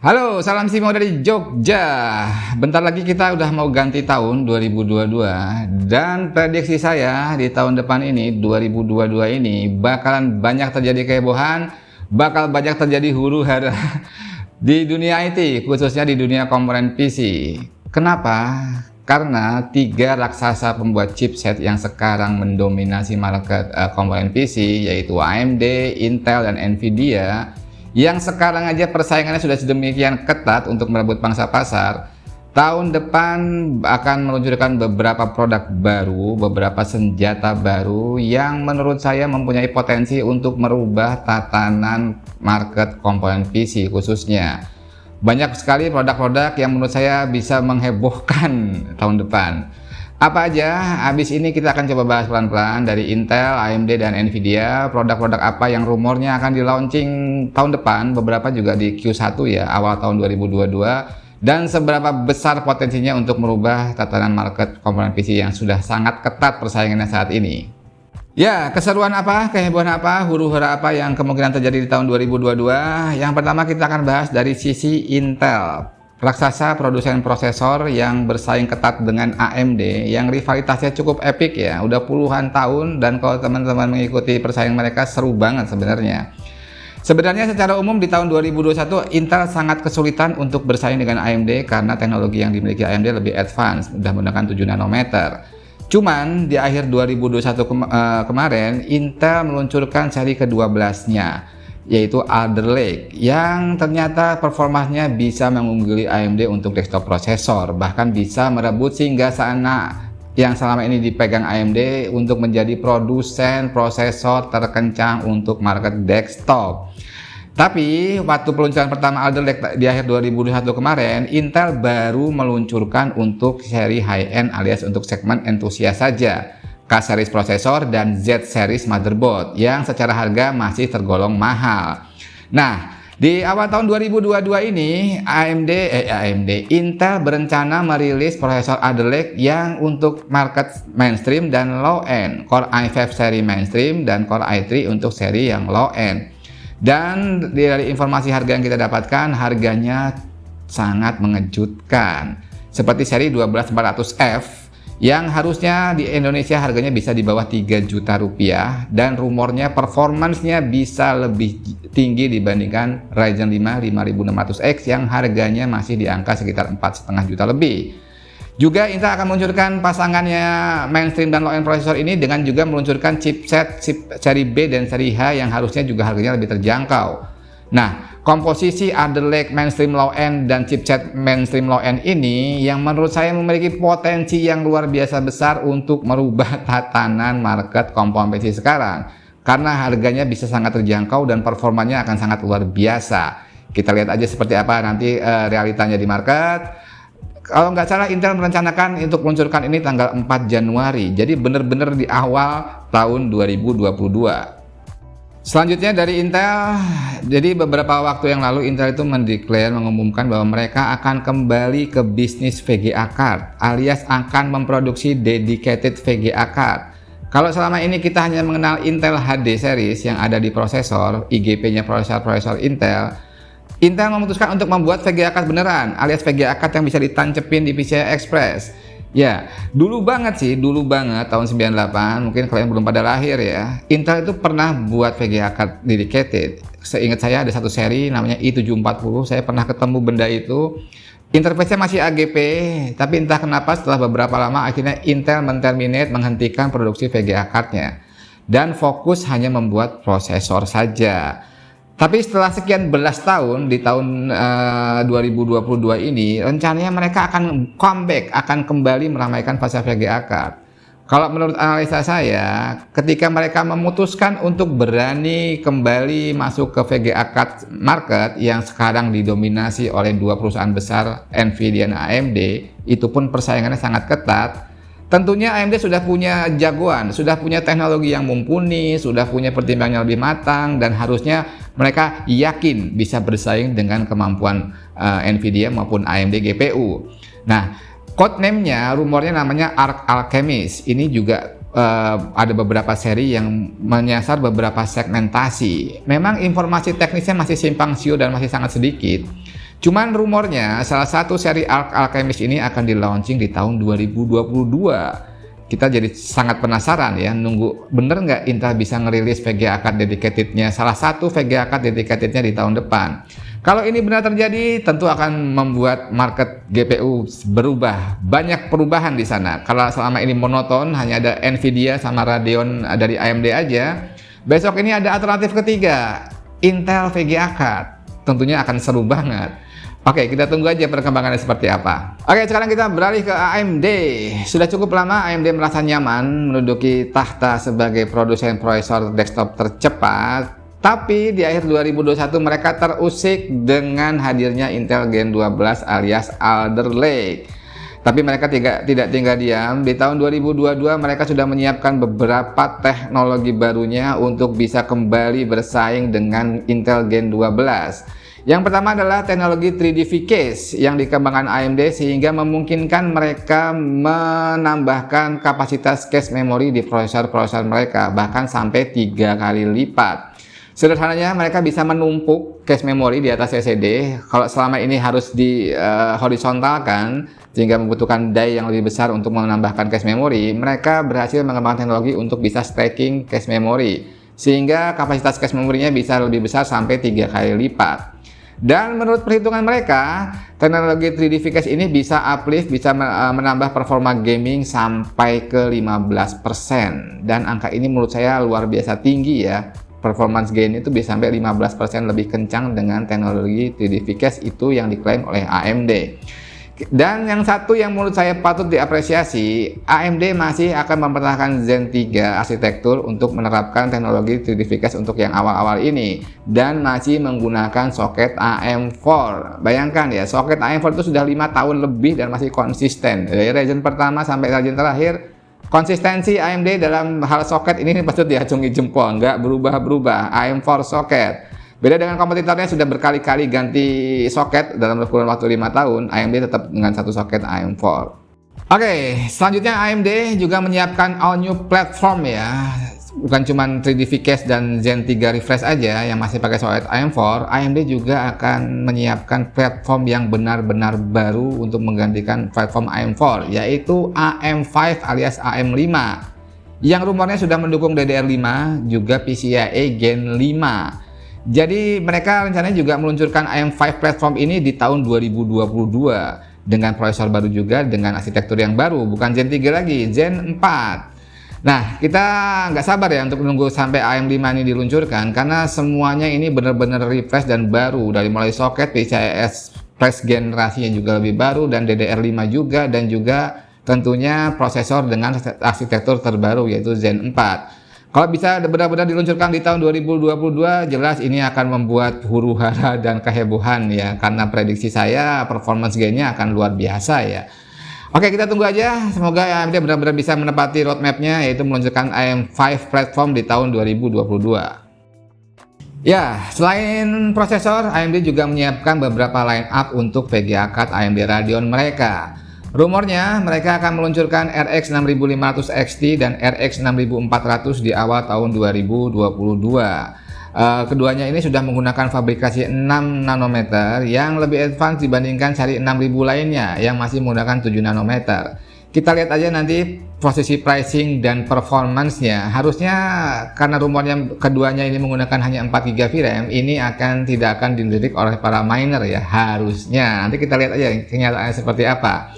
Halo, salam Simo dari Jogja. Bentar lagi kita udah mau ganti tahun 2022 dan prediksi saya di tahun depan ini 2022 ini bakalan banyak terjadi kehebohan, bakal banyak terjadi huru-hara di dunia IT, khususnya di dunia komponen PC. Kenapa? Karena tiga raksasa pembuat chipset yang sekarang mendominasi market komponen PC, yaitu AMD, Intel, dan Nvidia, yang sekarang aja persaingannya sudah sedemikian ketat untuk merebut pangsa pasar. Tahun depan akan meluncurkan beberapa produk baru, beberapa senjata baru yang menurut saya mempunyai potensi untuk merubah tatanan market komponen PC khususnya. Banyak sekali produk-produk yang menurut saya bisa menghebohkan tahun depan. Apa aja? Habis ini kita akan coba bahas pelan-pelan dari Intel, AMD, dan Nvidia. Produk-produk apa yang rumornya akan di launching tahun depan, beberapa juga di Q1 ya, awal tahun 2022. Dan seberapa besar potensinya untuk merubah tatanan market komponen PC yang sudah sangat ketat persaingannya saat ini. Ya, keseruan apa, kehebohan apa, huru-hara apa yang kemungkinan terjadi di tahun 2022? Yang pertama kita akan bahas dari sisi Intel. Raksasa produsen prosesor yang bersaing ketat dengan AMD yang rivalitasnya cukup epic ya, udah puluhan tahun, dan kalau teman-teman mengikuti persaingan mereka seru banget sebenarnya. Sebenarnya secara umum di tahun 2021 Intel sangat kesulitan untuk bersaing dengan AMD karena teknologi yang dimiliki AMD lebih advance, udah menggunakan 7 nanometer. Cuman di akhir 2021 kemarin Intel meluncurkan seri ke-12-nya, yaitu Alder Lake, yang ternyata performanya bisa mengungguli AMD untuk desktop prosesor, bahkan bisa merebut singgasana yang selama ini dipegang AMD untuk menjadi produsen prosesor terkencang untuk market desktop. Tapi waktu peluncuran pertama Alder Lake di akhir 2021 kemarin, Intel baru meluncurkan untuk seri high-end alias untuk segmen entusias saja, K-series prosesor dan Z-series motherboard yang secara harga masih tergolong mahal. Nah, di awal tahun 2022 ini Intel berencana merilis prosesor Alder Lake yang untuk market mainstream dan low-end, Core i5 seri mainstream dan Core i3 untuk seri yang low-end. Dan dari informasi harga yang kita dapatkan, harganya sangat mengejutkan. Seperti seri 12400F yang harusnya di Indonesia harganya bisa di bawah 3 juta rupiah, dan rumornya performancenya bisa lebih tinggi dibandingkan Ryzen 5 5600X yang harganya masih di angka sekitar 4,5 juta lebih. Juga Intel akan meluncurkan pasangannya mainstream dan low-end prosesor ini dengan juga meluncurkan chipset seri B dan seri H yang harusnya juga harganya lebih terjangkau. Nah, komposisi Alder Lake mainstream low-end dan chipset mainstream low-end ini yang menurut saya memiliki potensi yang luar biasa besar untuk merubah tatanan market komponen PC sekarang, karena harganya bisa sangat terjangkau dan performanya akan sangat luar biasa. Kita lihat aja seperti apa nanti realitanya di market. Kalau nggak salah Intel merencanakan untuk meluncurkan ini tanggal 4 Januari, jadi benar-benar di awal tahun 2022. Selanjutnya dari Intel, jadi beberapa waktu yang lalu Intel itu mengumumkan bahwa mereka akan kembali ke bisnis VGA card, alias akan memproduksi dedicated VGA card. Kalau selama ini kita hanya mengenal Intel HD series yang ada di prosesor, IGP-nya prosesor Intel memutuskan untuk membuat VGA card beneran, alias VGA card yang bisa ditancepin di PCI Express. Ya, dulu banget tahun 98, mungkin kalian belum pada lahir ya. Intel itu pernah buat VGA card dedicated. Seingat saya ada satu seri namanya i740, saya pernah ketemu benda itu. Interface-nya masih AGP, tapi entah kenapa setelah beberapa lama akhirnya Intel menghentikan produksi VGA card-nya dan fokus hanya membuat prosesor saja. Tapi setelah sekian belas tahun, di tahun 2022 ini, rencananya mereka akan comeback, akan kembali meramaikan pasar VGA card. Kalau menurut analisa saya, ketika mereka memutuskan untuk berani kembali masuk ke VGA card market yang sekarang didominasi oleh dua perusahaan besar, Nvidia dan AMD, itu pun persaingannya sangat ketat. Tentunya AMD sudah punya jagoan, sudah punya teknologi yang mumpuni, sudah punya pertimbangan yang lebih matang, dan harusnya mereka yakin bisa bersaing dengan kemampuan Nvidia maupun AMD GPU. Nah, codename-nya, rumornya namanya Arc Alchemist. Ini juga ada beberapa seri yang menyasar beberapa segmentasi. Memang informasi teknisnya masih simpang siur dan masih sangat sedikit. Cuman rumornya salah satu seri Arc Alchemist ini akan di launching di tahun 2022. Kita jadi sangat penasaran ya, nunggu bener nggak Intel bisa ngerilis VGA card dedicatednya, salah satu VGA card dedicatednya di tahun depan. Kalau ini benar terjadi, tentu akan membuat market GPU berubah, banyak perubahan di sana. Kalau selama ini monoton, hanya ada Nvidia sama Radeon dari AMD aja, besok ini ada alternatif ketiga, Intel VGA card. Tentunya akan seru banget. Oke, kita tunggu aja perkembangannya seperti apa. Oke, sekarang kita beralih ke AMD. Sudah cukup lama AMD merasa nyaman menduduki tahta sebagai produsen prosesor desktop tercepat. Tapi di akhir 2021 mereka terusik dengan hadirnya Intel Gen 12 alias Alder Lake. Tapi mereka tidak tinggal diam. Di tahun 2022 mereka sudah menyiapkan beberapa teknologi barunya untuk bisa kembali bersaing dengan Intel Gen 12. Yang pertama adalah teknologi 3D V-Cache yang dikembangkan AMD sehingga memungkinkan mereka menambahkan kapasitas cache memori di prosesor-prosesor mereka bahkan sampai 3 kali lipat. Sederhananya mereka bisa menumpuk cache memori di atas SSD. Kalau selama ini harus di horizontalkan sehingga membutuhkan die yang lebih besar untuk menambahkan cache memori, mereka berhasil mengembangkan teknologi untuk bisa stacking cache memori sehingga kapasitas cache memorinya bisa lebih besar sampai 3 kali lipat. Dan menurut perhitungan mereka, teknologi 3D V-Cache ini bisa uplift, bisa menambah performa gaming sampai ke 15%. Dan angka ini menurut saya luar biasa tinggi ya. Performance gain itu bisa sampai 15% lebih kencang dengan teknologi 3D V-Cache itu yang diklaim oleh AMD. Dan yang satu yang menurut saya patut diapresiasi, AMD masih akan mempertahankan Zen 3 arsitektur untuk menerapkan teknologi 3D V-Cache untuk yang awal-awal ini dan masih menggunakan soket AM4. Bayangkan ya, soket AM4 itu sudah 5 tahun lebih dan masih konsisten. Dari Ryzen pertama sampai Ryzen terakhir, konsistensi AMD dalam hal soket ini patut diacungi jempol, nggak berubah-berubah. AM4 soket. Beda dengan kompetitornya sudah berkali-kali ganti soket dalam kurun waktu 5 tahun, AMD tetap dengan satu soket AM4. Oke, selanjutnya AMD juga menyiapkan all new platform ya. Bukan cuma 3D V-Cache dan Zen 3 refresh aja yang masih pakai soket AM4, AMD juga akan menyiapkan platform yang benar-benar baru untuk menggantikan platform AM4, yaitu AM5 alias AM5. Yang rumornya sudah mendukung DDR5, juga PCIe Gen 5. Jadi mereka rencananya juga meluncurkan AM5 platform ini di tahun 2022 dengan prosesor baru juga dengan arsitektur yang baru, bukan Zen 3 lagi, Zen 4. Nah, kita nggak sabar ya untuk menunggu sampai AM5 ini diluncurkan karena semuanya ini benar-benar refresh dan baru, dari mulai soket, PCIe Express generasi yang juga lebih baru dan DDR5 juga, dan juga tentunya prosesor dengan arsitektur terbaru yaitu Zen 4. Kalau bisa benar-benar diluncurkan di tahun 2022, jelas ini akan membuat huru-hara dan kehebohan ya, karena prediksi saya performance gainnya akan luar biasa ya. Oke, kita tunggu aja, semoga AMD benar-benar bisa menepati roadmapnya, yaitu meluncurkan AM5 platform di tahun 2022. Ya, selain prosesor, AMD juga menyiapkan beberapa line up untuk VGA card AMD Radeon mereka. Rumornya mereka akan meluncurkan RX 6500 XT dan RX 6400 di awal tahun 2022. Keduanya ini sudah menggunakan fabrikasi 6 nanometer yang lebih advance dibandingkan seri 6000 lainnya yang masih menggunakan 7 nanometer. Kita lihat aja nanti posisi pricing dan performance-nya. Harusnya karena rumornya keduanya ini menggunakan hanya 4 GB VRAM, ini tidak akan dilirik oleh para miner ya, harusnya. Nanti kita lihat aja kenyataannya seperti apa.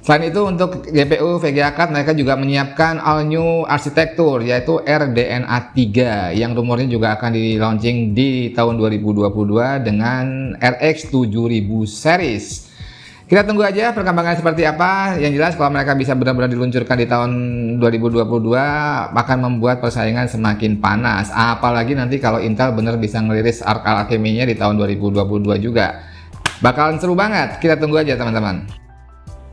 Selain itu untuk GPU VGA card mereka juga menyiapkan all new arsitektur yaitu RDNA 3 yang rumornya juga akan di launching di tahun 2022 dengan RX 7000 series. Kita tunggu aja perkembangan seperti apa. Yang jelas kalau mereka bisa benar-benar diluncurkan di tahun 2022 akan membuat persaingan semakin panas. Apalagi nanti kalau Intel benar bisa ngeliris Arc Alchemy-nya di tahun 2022 juga. Bakalan seru banget. Kita tunggu aja teman-teman.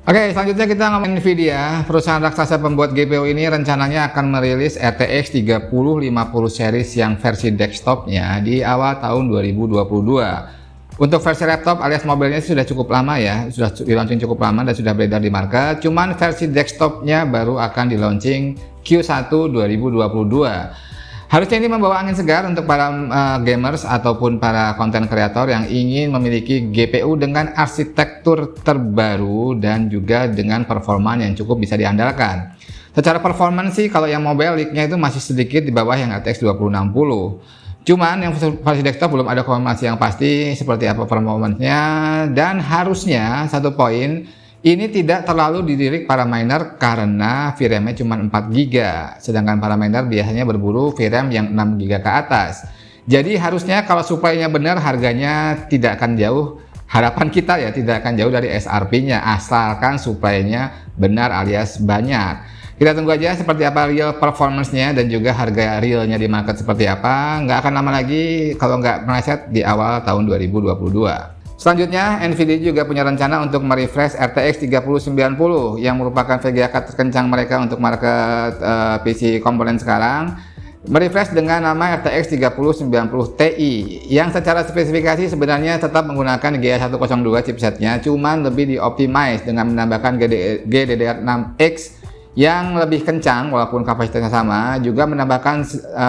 Oke, selanjutnya kita ngomongin Nvidia. Perusahaan raksasa pembuat GPU ini rencananya akan merilis RTX 3050 series yang versi desktopnya di awal tahun 2022. Untuk versi laptop alias mobilnya sudah cukup lama ya, sudah di launching cukup lama dan sudah beredar di market. Cuman versi desktopnya baru akan di launching Q1 2022. Harusnya ini membawa angin segar untuk para gamers ataupun para konten kreator yang ingin memiliki GPU dengan arsitektur terbaru dan juga dengan performa yang cukup bisa diandalkan. Secara performance sih kalau yang mobile leak-nya itu masih sedikit di bawah yang RTX 2060. Cuman yang versi desktop belum ada konfirmasi yang pasti seperti apa performance-nya, dan harusnya satu poin, ini tidak terlalu dilirik para miner karena VRAM-nya cuma 4GB, sedangkan para miner biasanya berburu VRAM yang 6GB ke atas. Jadi harusnya kalau supply-nya benar, harganya tidak akan jauh, harapan kita ya tidak akan jauh dari SRP-nya, asalkan supply-nya benar alias banyak. Kita tunggu aja seperti apa real performance-nya dan juga harga realnya di market seperti apa. Nggak akan lama lagi kalau nggak meleset di awal tahun 2022. Selanjutnya, Nvidia juga punya rencana untuk merefresh RTX 3090 yang merupakan VGA card terkencang mereka untuk market PC komponen sekarang. Merefresh dengan nama RTX 3090 Ti yang secara spesifikasi sebenarnya tetap menggunakan GA102 chipsetnya, cuman lebih dioptimize dengan menambahkan GDDR6X yang lebih kencang walaupun kapasitasnya sama, juga menambahkan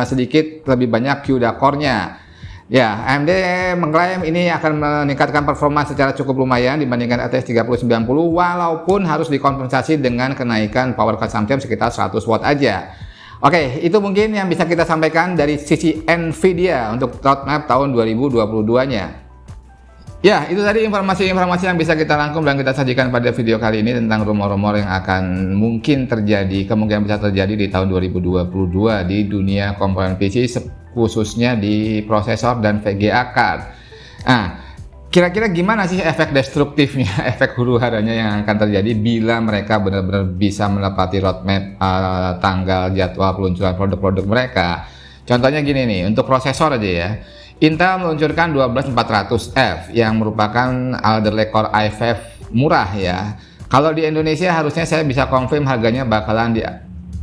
sedikit lebih banyak CUDA core-nya. Ya, AMD mengklaim ini akan meningkatkan performa secara cukup lumayan dibandingkan RTX 3090 walaupun harus dikompensasi dengan kenaikan power consumption sekitar 100 watt aja. Oke, itu mungkin yang bisa kita sampaikan dari sisi Nvidia untuk roadmap tahun 2022-nya. Ya, itu tadi informasi-informasi yang bisa kita rangkum dan kita sajikan pada video kali ini tentang rumor-rumor yang akan mungkin terjadi, kemungkinan bisa terjadi di tahun 2022 di dunia komponen PC, khususnya di prosesor dan VGA card. Nah, kira-kira gimana sih efek destruktifnya, efek huru-haranya yang akan terjadi bila mereka benar-benar bisa menepati roadmap tanggal jadwal peluncuran produk-produk mereka? Contohnya gini nih, untuk prosesor aja ya. Intel meluncurkan 12400F yang merupakan Alder Lake Core i5 murah ya. Kalau di Indonesia harusnya saya bisa confirm harganya bakalan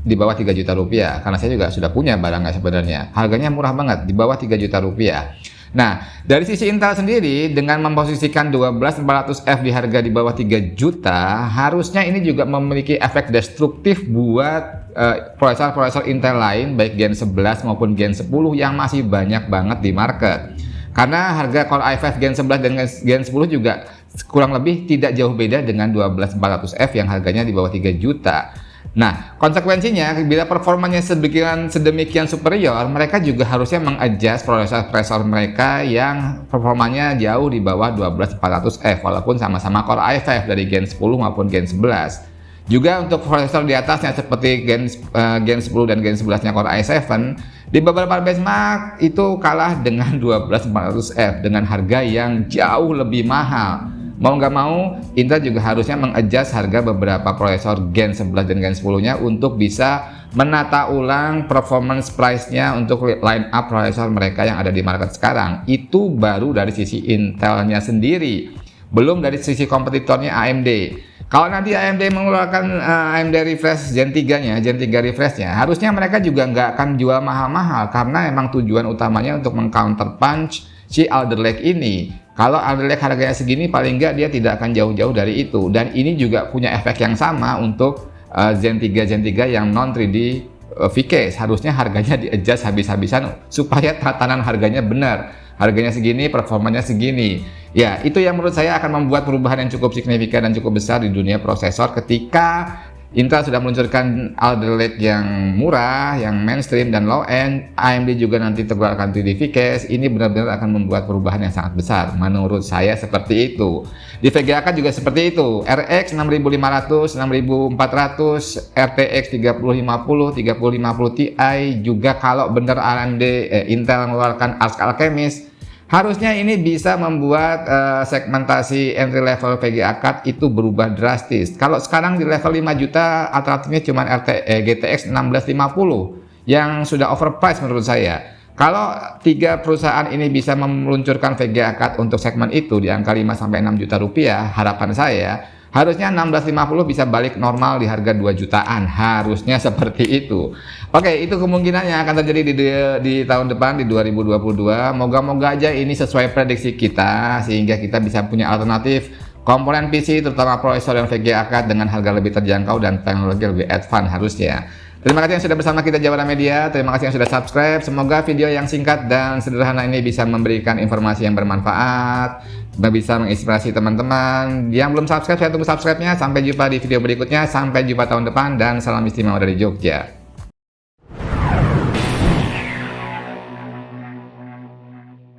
di bawah 3 juta rupiah, karena saya juga sudah punya barangnya sebenarnya. Harganya murah banget, di bawah 3 juta rupiah. Nah, dari sisi Intel sendiri dengan memposisikan 12400F di harga di bawah 3 juta, harusnya ini juga memiliki efek destruktif buat prosesor-prosesor Intel lain baik Gen 11 maupun Gen 10 yang masih banyak banget di market. Karena harga Core i5 Gen 11 dan Gen 10 juga kurang lebih tidak jauh beda dengan 12400F yang harganya di bawah 3 juta. Nah, konsekuensinya bila performanya sedemikian superior, mereka juga harusnya mengadjust prosesor mereka yang performanya jauh di bawah 12400F walaupun sama-sama Core i5 dari Gen 10 maupun Gen 11. Juga untuk prosesor di atasnya seperti Gen 10 dan Gen 11-nya Core i7 di beberapa benchmark itu kalah dengan 12400F dengan harga yang jauh lebih mahal. Mau nggak mau, Intel juga harusnya mengadjust harga beberapa prosesor Gen 11 dan Gen 10-nya untuk bisa menata ulang performance price-nya untuk line up prosesor mereka yang ada di market sekarang. Itu baru dari sisi Intel-nya sendiri, belum dari sisi kompetitornya AMD. Kalau nanti AMD mengeluarkan AMD refresh Gen 3-nya, Gen 3 refresh-nya, harusnya mereka juga nggak akan jual mahal-mahal karena emang tujuan utamanya untuk meng-counter punch si Alder Lake ini. Kalau Alder Lake harganya segini, paling nggak dia tidak akan jauh-jauh dari itu. Dan ini juga punya efek yang sama untuk Gen 3 yang non 3D V-Case. Harusnya harganya di-adjust habis-habisan supaya tatanan harganya benar. Harganya segini, performanya segini. Ya, itu yang menurut saya akan membuat perubahan yang cukup signifikan dan cukup besar di dunia prosesor ketika Intel sudah meluncurkan Alder Lake yang murah, yang mainstream dan low end. AMD juga nanti terkeluarkan 3D V-Case. Ini benar-benar akan membuat perubahan yang sangat besar. Menurut saya seperti itu. Di VGA card juga seperti itu. RX 6500, 6400, RTX 3050, 3050 Ti. Juga kalau benar Intel mengeluarkan Arc Alchemist, harusnya ini bisa membuat segmentasi entry level VGA card itu berubah drastis. Kalau sekarang di level 5 juta alternatifnya cuma GTX 1650 yang sudah overpriced menurut saya. Kalau tiga perusahaan ini bisa meluncurkan VGA card untuk segmen itu di angka 5 sampai 6 juta rupiah, harapan saya harusnya 1650 bisa balik normal di harga 2 jutaan. Harusnya seperti itu. Oke, itu kemungkinan yang akan terjadi di tahun depan, di 2022. Moga-moga aja ini sesuai prediksi kita, sehingga kita bisa punya alternatif komponen PC, terutama prosesor dan VGA card dengan harga lebih terjangkau dan teknologi lebih advance harusnya. Terima kasih yang sudah bersama kita Jawara Media, terima kasih yang sudah subscribe. Semoga video yang singkat dan sederhana ini bisa memberikan informasi yang bermanfaat, bisa menginspirasi teman-teman. Yang belum subscribe, saya tunggu subscribe-nya. Sampai jumpa di video berikutnya, sampai jumpa tahun depan, dan salam istimewa dari Jogja.